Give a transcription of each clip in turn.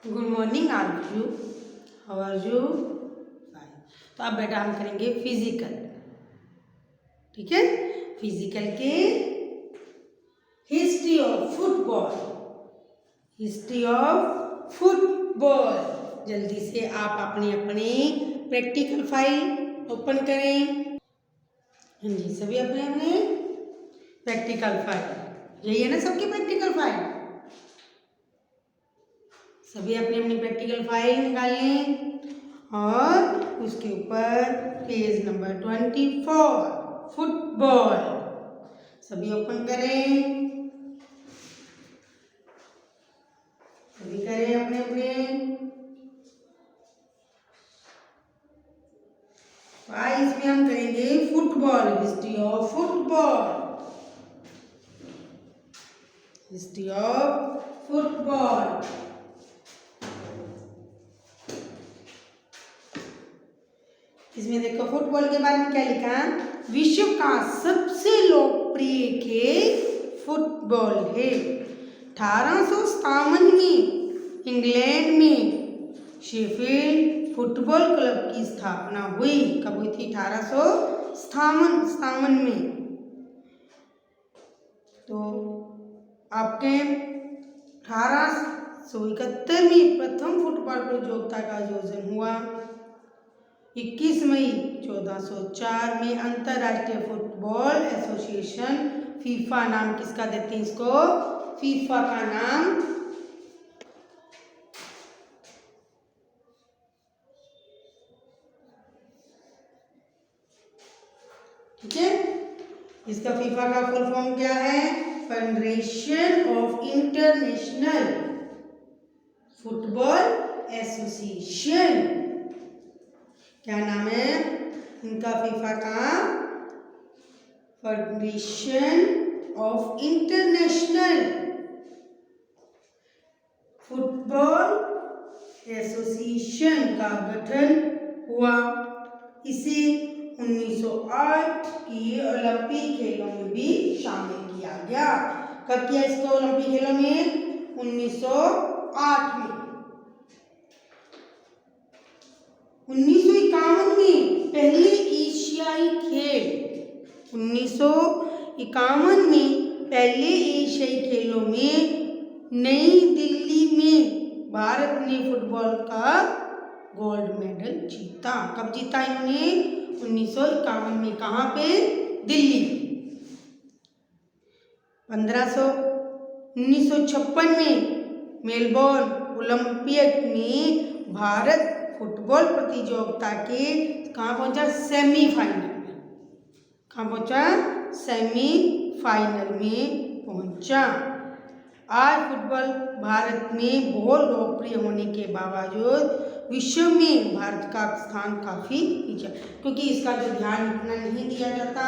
Good morning all of you. How are you? Fine. तो अब बेटा हम करेंगे फिजिकल। ठीक है, फिजिकल के history of football. History of football. जल्दी से आप अपनी अपनी प्रैक्टिकल फाइल ओपन करें। हाँ जी, सभी अपने अपने प्रैक्टिकल फाइल। यही है ना सबकी प्रैक्टिकल फाइल? सभी अपनी अपनी प्रैक्टिकल फाइल निकालें और उसके ऊपर पेज नंबर 24 फुटबॉल सभी ओपन करें। सभी करें अपने अपने। इसमें हम करेंगे football, history of football. History of football. इसमें देखो फुटबॉल के बारे में क्या लिखा? विश्व का सबसे लोकप्रिय खेल फुटबॉल है। 1857 में इंग्लैंड में शेफील्ड फुटबॉल क्लब की स्थापना हुई। कब हुई थी? 1857 में। तो आपके 1871 में प्रथम फुटबॉल प्रतियोगिता का आयोजन हुआ। 21 मई 1404 में अंतर्राष्ट्रीय फुटबॉल एसोसिएशन फीफा, नाम किसका देते हैं इसको? फीफा का नाम। ठीक है, इसका फीफा का फुल फॉर्म क्या है? Federation of international football association. क्या नाम है इनका फीफा का? Federation of international football association का गठन हुआ। इसे 1908 की ओलंपिक खेलों में भी शामिल किया गया। कब किया इसको ओलंपिक खेलों में? 1908 में। 1951 में पहले एशियाई खेल। 1951 में पहले एशियाई खेलों में नई दिल्ली में भारत ने फुटबॉल का गोल्ड मेडल जीता। कब जीता इन्होंने? 1951 में। कहाँ पे? दिल्ली। 1956 में मेलबोर्न ओलंपिक में भारत फुटबॉल प्रतियोगिता के कहाँ पहुंचा? सेमीफाइनल में। कहाँ पहुंचा? सेमीफाइनल में पहुंचा। आज फुटबॉल भारत में बहुत लोकप्रिय होने के बावजूद विश्व में भारत का स्थान काफ़ी नीचे, क्योंकि इसका जो ध्यान इतना नहीं दिया जाता।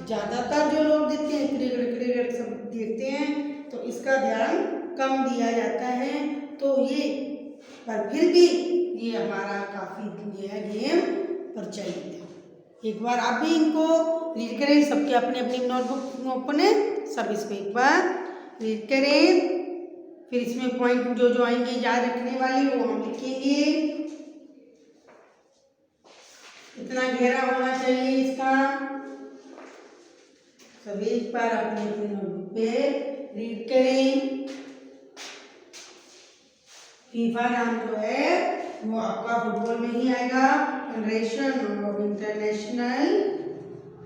ज़्यादातर जो लोग देखते हैं क्रिकेट सब देखते हैं, तो इसका ध्यान कम दिया जाता है। तो ये पर फिर भी ये हमारा काफ़ी ये है गेम प्रचलित है। एक बार आप भी इनको रीड करें। सबके अपने अपनी नोटबुक ओपन है, सब इसको एक बार रीड करें। फिर इसमें पॉइंट जो जो आएंगे याद रखने वाले वो हम लिखेंगे। इतना गहरा होना चाहिए इसका। सब एक बार अपने अपने नोटबुक पे रीड करें। फीफा नाम जो है वो आपका फुटबॉल में ही आएगा, federation of international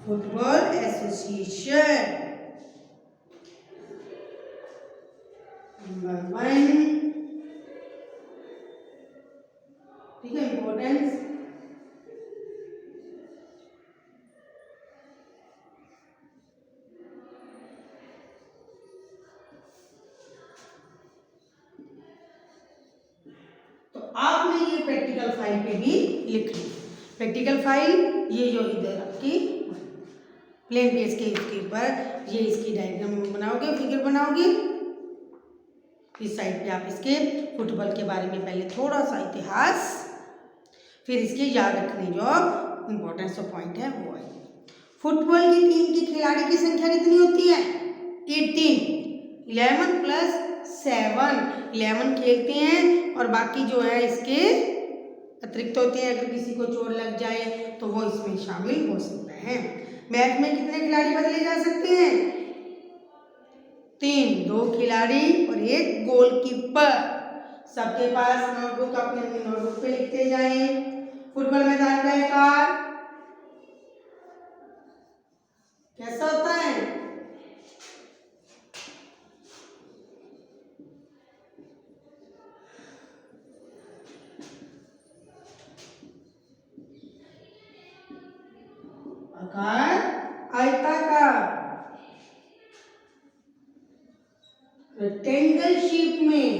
football association. Number 1। ठीक है, इम्पोर्टेंस। तो आपने ये प्रैक्टिकल फाइल पे भी लिख ली। प्रैक्टिकल फाइल ये जो इधर आपकी प्लेन पेज के इसके ऊपर ये इसकी डायग्राम बनाओगे, फिगर बनाओगे। इस साइड पे आप इसके फुटबॉल के बारे में पहले थोड़ा सा इतिहास, फिर इसके याद रखने जो इम्पोर्टेंस ऑफ पॉइंट है वो है। फुटबॉल की टीम के खिलाड़ी की संख्या कितनी होती है? 18 प्लस 7 11 खेलते हैं और बाकी जो है इसके अतिरिक्त होते हैं। अगर किसी को चोट लग जाए तो वो इसमें शामिल हो सकता है। मैच में कितने खिलाड़ी बदले जा सकते हैं? 3, 2 खिलाड़ी और 1 गोलकीपर। सबके पास नोटबुक, अपने अपनी नोटबुक पे लिखते जाएं। फुटबॉल मैदान का आकार कैसा होता है? आकार आयताकार, रेक्टेंगल शेप में।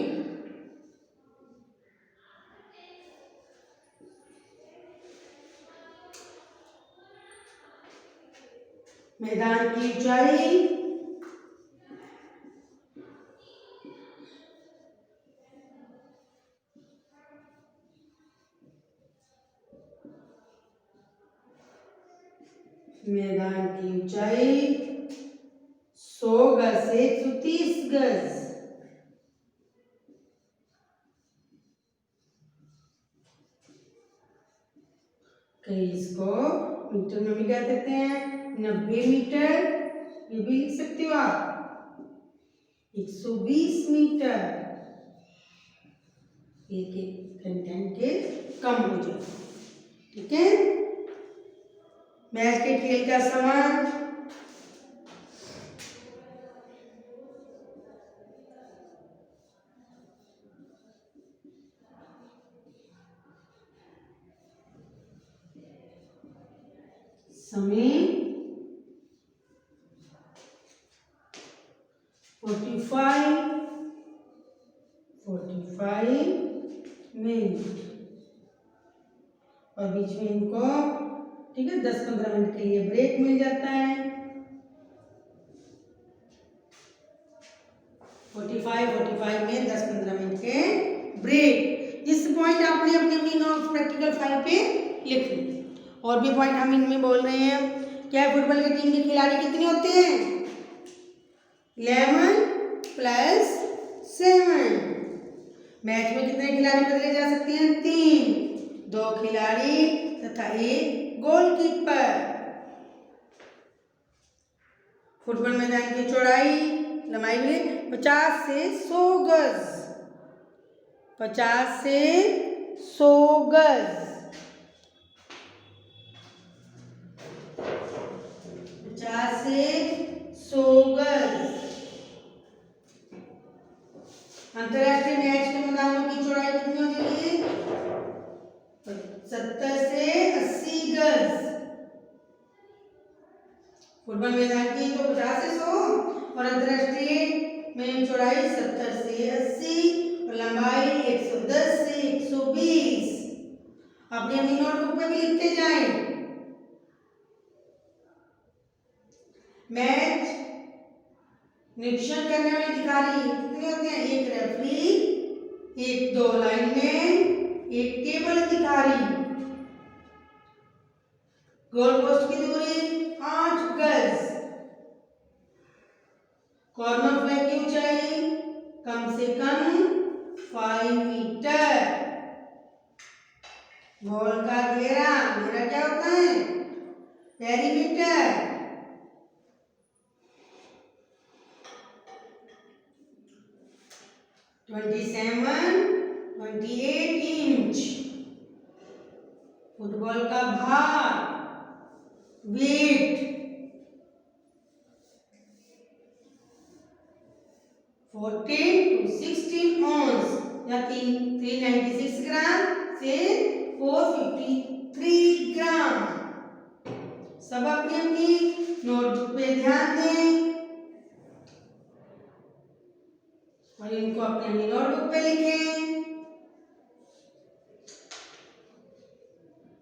मैदान की ऊंचाई मैदान की ऊंचाई 100 गज से 130 गज। कई इसको मीटर में भी कह देते हैं। 90 मीटर, ये भी लिख सकते हो आप। 120 मीटर, एक एक कंटेंट के कम हो जाए। ठीक है। मैच के खेल का समय समय 45 मिनट और बीच में इनको ठीक है 10-15 मिनट के लिए ब्रेक मिल जाता है। 45 में 10-15 मिनट के ब्रेक। इस पॉइंट आपने अपनी अपनी नोट्स प्रैक्टिकल फाइल पे लिख ली। और भी पॉइंट हम इनमें बोल रहे हैं। क्या फुटबॉल की टीम के खिलाड़ी कितने होते हैं? 11 + 7। मैच में कितने खिलाड़ी बदले जा सकते हैं? 3, 2 खिलाड़ी तथा 1 गोलकीपर। फुटबॉल मैदान की चौड़ाई लंबाई में 50 से 100 गज। 50 से 100 गज। 50 से 100 गज। अंतरराष्ट्रीय मैच के मैदानों की चौड़ाई कितनी हो जाएगी? 70 से 80 गज। फुटबॉल मैदान की तो 50 से 100 और अंतरराष्ट्रीय में चौड़ाई 70 से 80 और लंबाई 110 से 120। अपनी अपनी नोटबुक में भी लिखते जाएं। मैच निरीक्षण करने वाले अधिकारी कितने होते हैं? 1 रेफरी, 1 2 लाइनमैन, 1 टेबल अधिकारी। गोल पोस्ट की दूरी 8 गज। कॉर्नर फ्लैग की ऊंचाई कम से कम 5 मीटर। बॉल का घेरा क्या होता है? पेरीमीटर। 28 इंच। फुटबॉल का भार वेट 14 to 16 ऑन्स या 396 ग्राम से 453 ग्राम। सब अपनी अपनी नोटबुक पे ध्यान दें और इनको अपनी अपनी नोटबुक पे लिखें।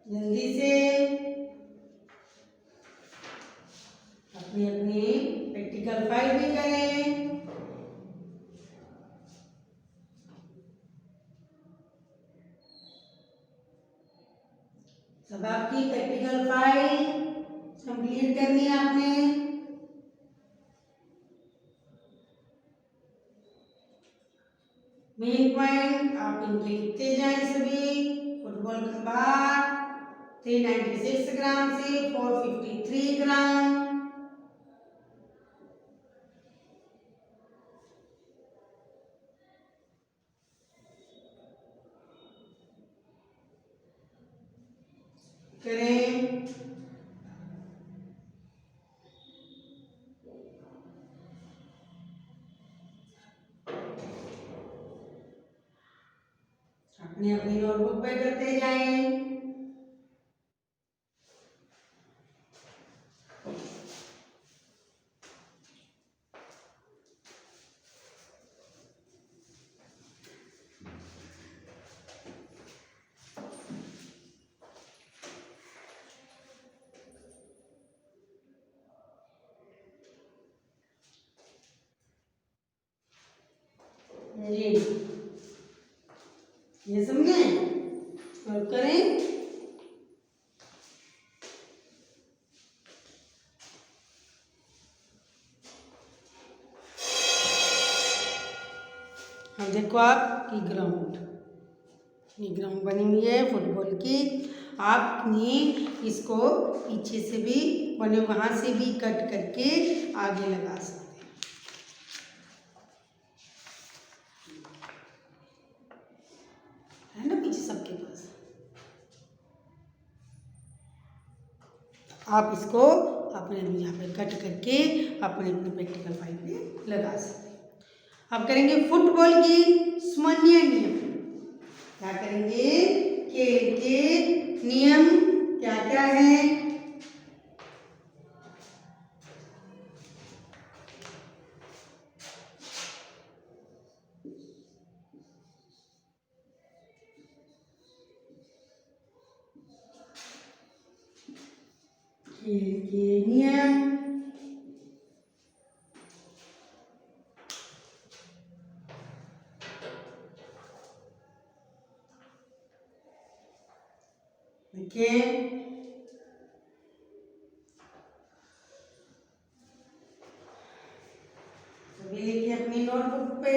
जल्दी से अपनी अपनी प्रैक्टिकल फाइल भी करें। सब आपकी प्रैक्टिकल फाइल कंप्लीट करनी है आपने। मेन पॉइंट आप इनके लिखते जाएं सभी। फुटबॉल का भार 396 ग्राम से 453 ग्राम। करें अपने अपनी नोटबुक पे करते जाएं। जी ये समझे और करें। अब देखो आपकी ग्राउंड, ये ग्राउंड बनी हुई है फुटबॉल की। आपने इसको पीछे से भी बने वहां से भी कट करके आगे लगा सकते है ना, पीछे सबके पास। आप इसको अपने यहाँ पे कट करके अपने अपने प्रैक्टिकल फाइल पे लगा सकते हैं। अब करेंगे फुटबॉल की स्मरणीय नियम। क्या करेंगे? खेल के नियम क्या क्या है? खेल के नियम देखिए, सभी लिखिए अपनी नोटबुक पे।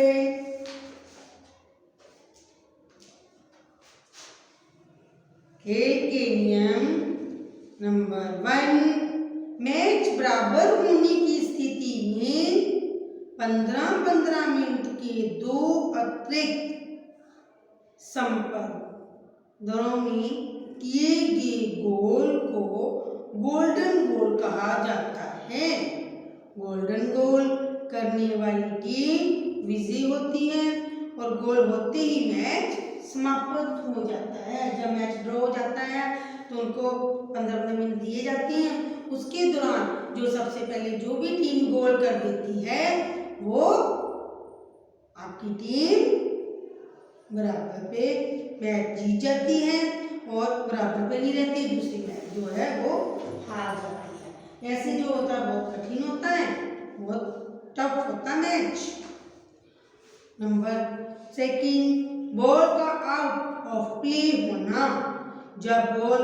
खेल के नियम नंबर 1, मैच बराबर होने की स्थिति में 15-15 मिनट के 2 अतिरिक्त संपर्क दोनों में किए गए गोल को गोल्डन गोल कहा जाता है। गोल्डन गोल करने वाली टीम विजयी होती है और गोल होते ही मैच समाप्त हो जाता है। जब मैच ड्रॉ हो जाता है तो उनको 15 मिनट दिए जाते हैं। उसके दौरान जो सबसे पहले जो भी टीम गोल कर देती है वो आपकी टीम बराबर पे मैच जीत जाती है और बराबर पे नहीं रहती, दूसरी मैच जो है वो हार जाती है। ऐसे जो होता है बहुत कठिन होता है, बहुत टफ होता है मैच। नंबर 2, बॉल का आउट ऑफ प्ले होना। जब बॉल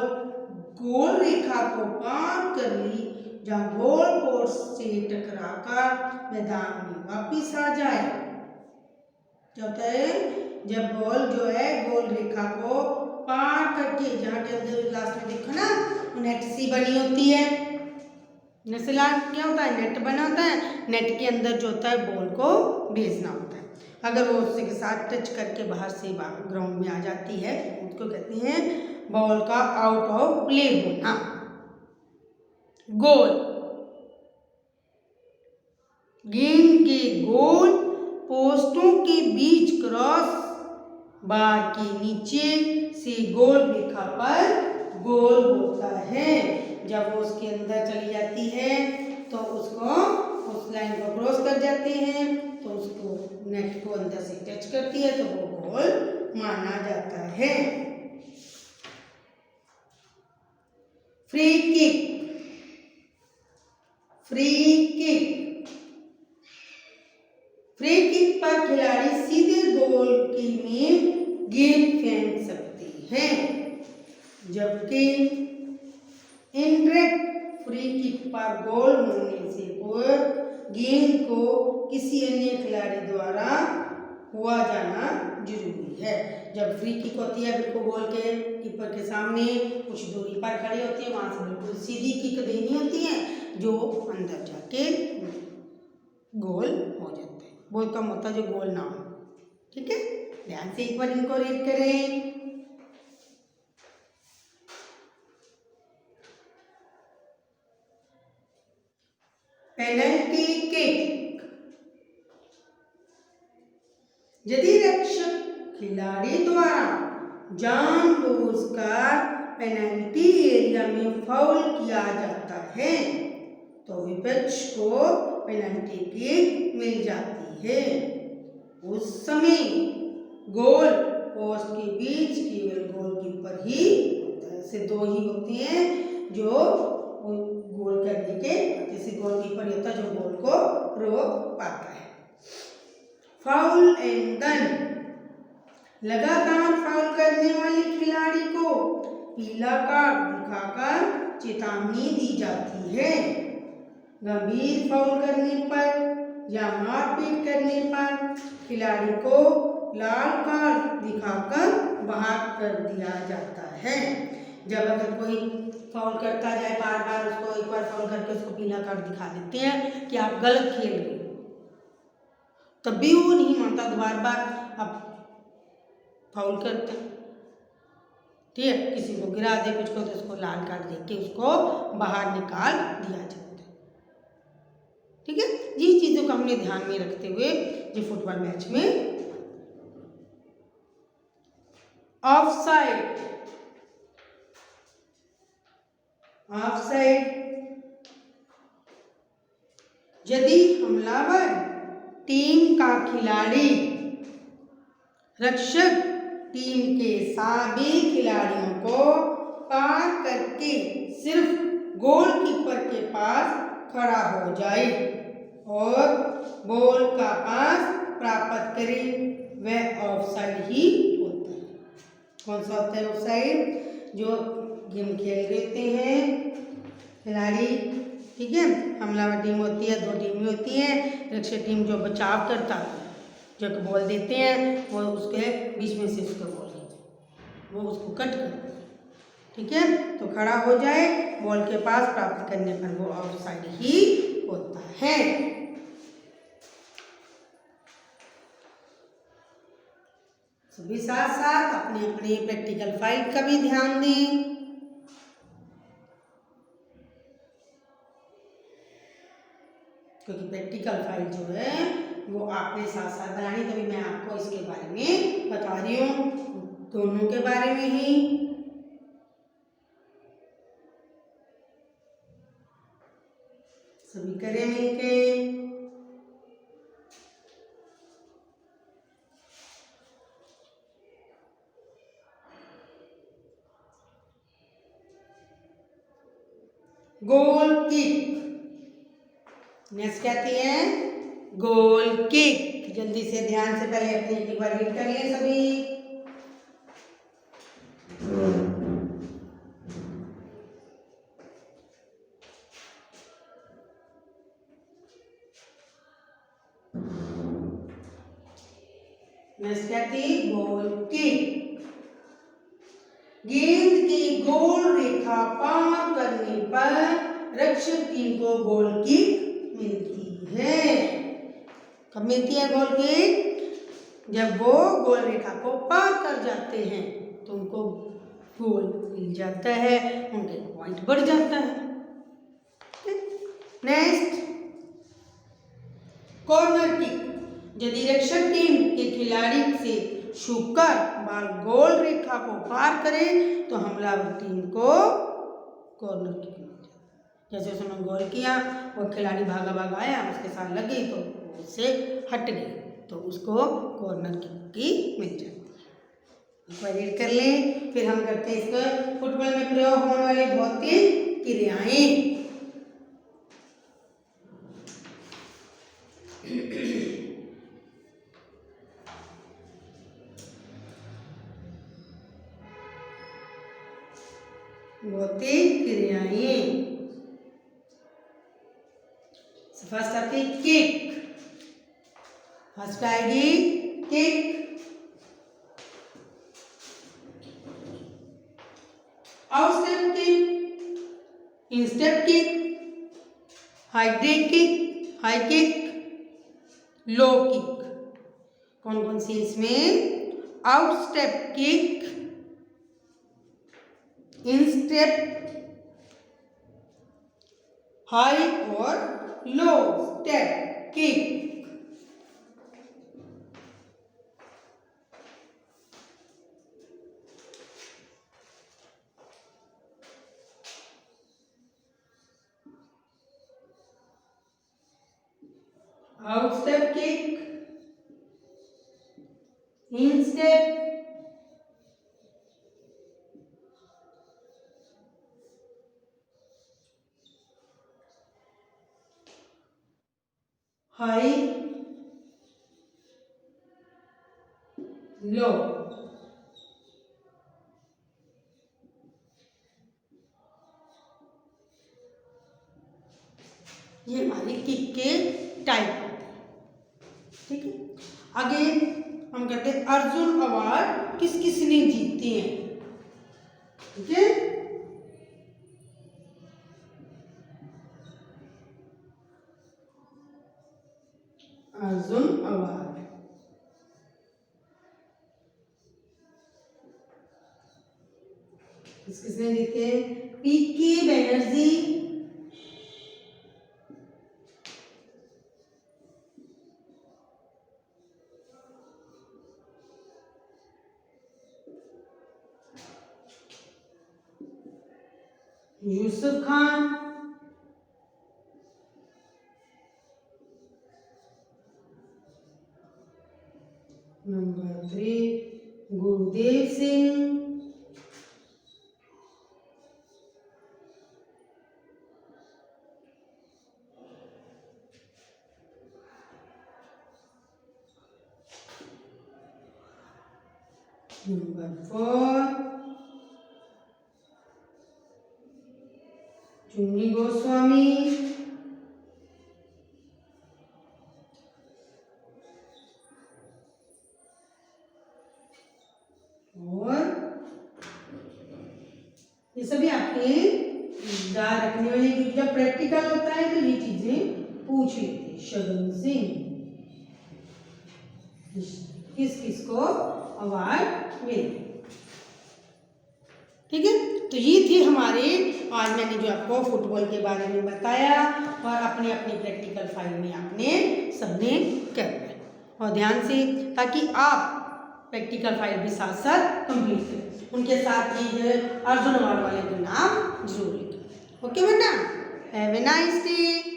गोल रेखा को पार कर ली या गोल पोस्ट से टकराकर मैदान में वापिस आ जाए। जब बॉल जो है गोल रेखा को पार करके, जहाँ के अंदर लास्ट में देखो ना नेट सी बनी होती है, नेट क्या होता है? नेट बना होता है। नेट के अंदर जो होता है बॉल को भेजना होता है। अगर वो उसके साथ टच करके बाहर से ग्राउंड में आ जाती है उसको कहते हैं बॉल का आउट ऑफ प्ले होना। गोल, गेंद के गोल पोस्टों के बीच क्रॉस बार के नीचे से गोल रेखा पर गोल होता है। जब वो उसके अंदर चली जाती है तो उसको उस लाइन को क्रॉस कर जाते हैं तो उसको नेट को अंदर से टच करती है तो वो गोल माना जाता है। Free kick, free kick, free kick पर खिलाड़ी सीधे गोल की में गेंद फेंक सकती है, जबकि इनडायरेक्ट फ्री किक पर गोल होने से गेंद को किसी अन्य खिलाड़ी द्वारा हुआ जाना जरूरी है। जब फ्री किक होती है बिल्कुल गोल के कीपर के सामने कुछ दूरी पर खड़ी होती है, वहां से बिल्कुल सीधी किक देनी होती है जो अंदर जाके गोल हो जाता है। बहुत कम होता है जो गोल ना हो। ठीक है, ध्यान से एक बार इनको रीड करें। पेनल्टी किक, यदि रक्षक खिलाड़ी द्वारा जानबूझकर पेनल्टी एरिया में फाउल किया जाता है तो विपक्ष को पेनल्टी किक मिल जाती है। उस समय गोल पोस्ट के बीच केवल गोलकीपर ही होता है। ऐसे दो ही होते हैं जो गोल करने के, जैसे गोलकीपर होता है जो गोल को रोक पाता है। फाउल एंड डन, लगातार फाउल करने वाले खिलाड़ी को पीला कार्ड दिखाकर चेतावनी दी जाती है। गंभीर फाउल करने पर या मारपीट करने पर खिलाड़ी को लाल कार्ड दिखाकर बाहर कर दिया जाता है। जब अगर कोई फाउल करता जाए बार बार, उसको एक बार फाउल करके उसको पीला कार्ड दिखा देते हैं कि आप गलत खेल रहे हो, तब भी वो नहीं मानता, बार बार आप फाउल करते हैं। ठीक है, किसी को गिरा दे कुछ को तो उसको लाल कार्ड दे के उसको बाहर निकाल दिया जाता है। ठीक है, ये चीजों को हमने ध्यान में रखते हुए जो फुटबॉल मैच में ऑफसाइड, ऑफसाइड, यदि हमलावर टीम का खिलाड़ी रक्षक टीम के सभी खिलाड़ियों को पार करके सिर्फ गोलकीपर के पास खड़ा हो जाए और बॉल का पास प्राप्त करे, वह ऑफसाइड ही होता है। कौन सा होता है ऑफसाइड? जो गेम खेल रहते हैं खिलाड़ी, ठीक है, हमलावर टीम होती है, दो टीमें होती हैं, रक्षक टीम जो बचाव करता है, जो बॉल देते हैं वो उसके बीच में से उसका बॉल वो उसको कट करता है। ठीक है, तो खड़ा हो जाए बॉल के पास प्राप्त करने पर वो ऑफसाइड ही होता है। सभी साथ साथ अपने अपने प्रैक्टिकल फाइल का भी ध्यान दें। क्योंकि प्रैक्टिकल फाइल जो है वो आपने साथ साथ बनानी, तभी मैं आपको इसके बारे में बता रही हूँ, दोनों के बारे में ही। सभी करें मिलके। गोल किक, नेक्स्ट कहती है गोल किक। जल्दी से ध्यान से पहले अपनी एक बार रीड कर लें सभी। नेक्स्ट कहती गोल किक, गेंद की गोल रेखा पार करने पर रक्षक टीम को गोल किक मिलती है। कब मिलती है गोल किक? जब वो गोल रेखा को पार कर जाते हैं तो उनको गोल मिल जाता है, उनके पॉइंट बढ़ जाता है। नेक्स्ट कॉर्नर किक, यदि रक्षक टीम के खिलाड़ी से छूकर बॉल गोल रेखा को पार करे तो हमलावर टीम को कॉर्नर किक मिल जाती है। जैसे उसने गोल किया, वो खिलाड़ी भागा भागा आया, उसके साथ लगी तो उससे हट गई तो उसको कॉर्नर किक की मिल जाती है। एक बार रीड कर लें, फिर हम करते हैं इसको फुटबॉल में प्रयोग होने वाली भौतिक क्रियाएं। भौतिक क्रियाएं, फर्स्ट आती किक, फर्स्ट आएगी kick, out step kick, in step kick, hydrant kick, high kick, low kick. कौन कौन सी इसमें? Out step kick, in step, high और low step kick. Out step kick, in step, high low. ये हमारी kick के type होते हैं। ठीक है, आगे हम कहते हैं अर्जुन अवार्ड किस किसने जीते हैं। ठीक है, अर्जुन अवार्ड किस किसने जीते हैं? पीके बैनर्जी, यूसुफ खान, नंबर 3 गुरुदेव सिंह, नंबर 4 चुन्नी गोस्वामी, और ये सभी आपके याद रखने वाली, क्योंकि जब प्रैक्टिकल होता है तो ये चीजें पूछ लेते हैं। शगुन सिंह किस किस को अवार्ड मिले। ठीक है, तो ये थे हमारे, आज मैंने जो आपको फुटबॉल के बारे में बताया और अपने अपने प्रैक्टिकल फाइल में आपने सबने करना है और ध्यान से, ताकि आप प्रैक्टिकल फाइल भी साथ साथ कंप्लीट करें। उनके साथ ही अर्जुन अवार्ड वाले का नाम जरूर लिखें। ओके बेटा, हैव ए नाइस डे।